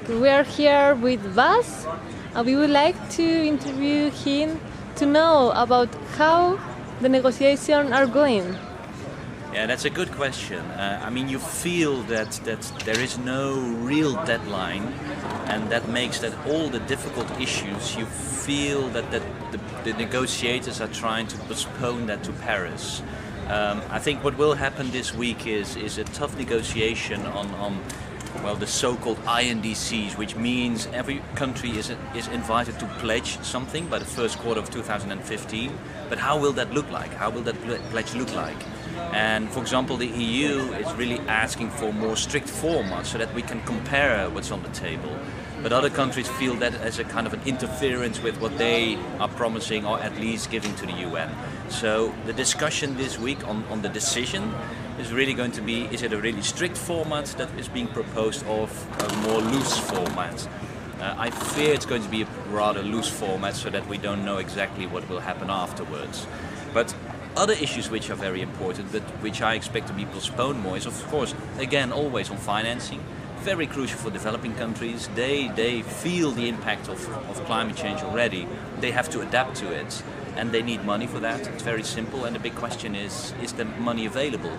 We are here with Vas, and we would like to interview him to know about how the negotiations are going. Yeah, that's a good question. I mean, you feel that there is no real deadline, and that makes that all the difficult issues, you feel that the negotiators are trying to postpone that to Paris. I think what will happen this week is a tough negotiation on the so-called INDCs, which means every country is invited to pledge something by the first quarter of 2015. But how will that look like? How will that pledge look like? And for example, the EU is really asking for more strict formats so that we can compare what's on the table. But other countries feel that as a kind of an interference with what they are promising or at least giving to the UN. So the discussion this week on the decision is really going to be, is it a really strict format that is being proposed or a more loose format? I fear it's going to be a rather loose format so that we don't know exactly what will happen afterwards. But other issues which are very important, but which I expect to be postponed more, is of course, again, always on financing. Very crucial for developing countries. They feel the impact of climate change already. They have to adapt to it, and they need money for that. It's very simple, and the big question is the money available?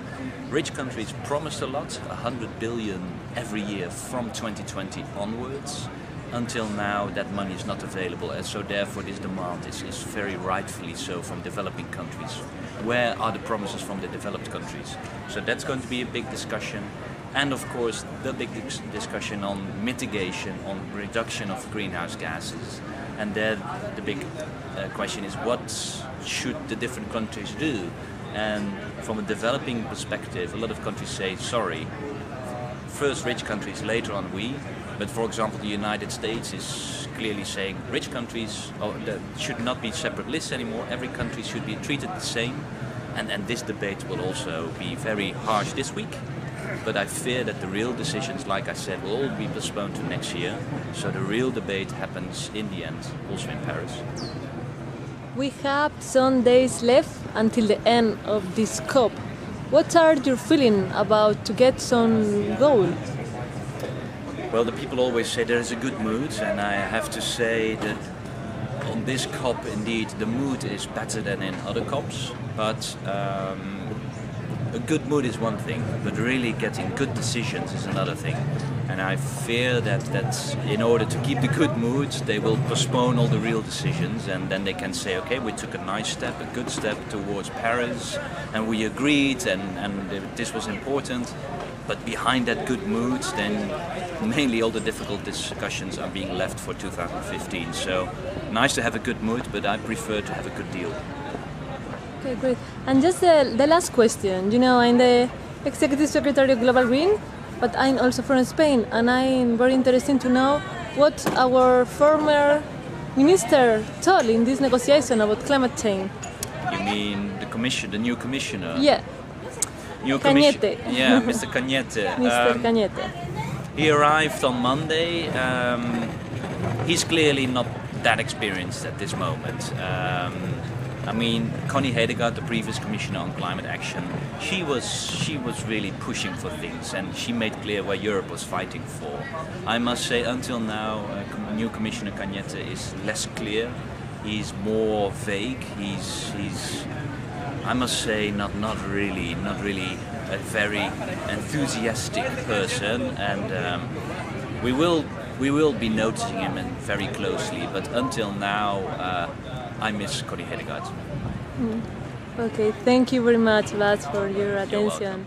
Rich countries promised a lot, 100 billion every year from 2020 onwards. Until now, that money is not available, and so therefore this demand is very rightfully so from developing countries. Where are the promises from the developed countries? So that's going to be a big discussion. And of course, the big discussion on mitigation, on reduction of greenhouse gases. And then the big question is, what should the different countries do? And from a developing perspective, a lot of countries say, sorry, first rich countries, later on we. But for example, the United States is clearly saying rich countries should not be separate lists anymore. Every country should be treated the same. And this debate will also be very harsh this week. But I fear that the real decisions, like I said, will all be postponed to next year. So the real debate happens in the end, also in Paris. We have some days left until the end of this COP. What are your feelings about to get some goal? Well, the people always say there is a good mood, and I have to say that on this COP, indeed, the mood is better than in other COPs. But a good mood is one thing, but really getting good decisions is another thing. And I fear that in order to keep the good mood, they will postpone all the real decisions, and then they can say, okay, we took a nice step, a good step towards Paris, and we agreed, and this was important. But behind that good mood, then mainly all the difficult discussions are being left for 2015. So nice to have a good mood, but I prefer to have a good deal. Okay, great. And just the last question. You know, I'm the Executive Secretary of Global Green, but I'm also from Spain, and I'm very interested to know what our former minister told in this negotiation about climate change. You mean the new commissioner? Yeah. Cañete. Yeah, Mr. Cañete. Mr. Cañete. He arrived on Monday. He's clearly not that experienced at this moment. I mean, Connie Hedegaard, the previous commissioner on climate action, she was really pushing for things, and she made clear where Europe was fighting for. I must say, until now, new Commissioner Cañete is less clear. He's more vague. He's I must say, not really a very enthusiastic person, and we will be noticing him very closely. But until now, I miss Connie Hedegaard. Okay, thank you very much, Vas, for your attention. You're welcome.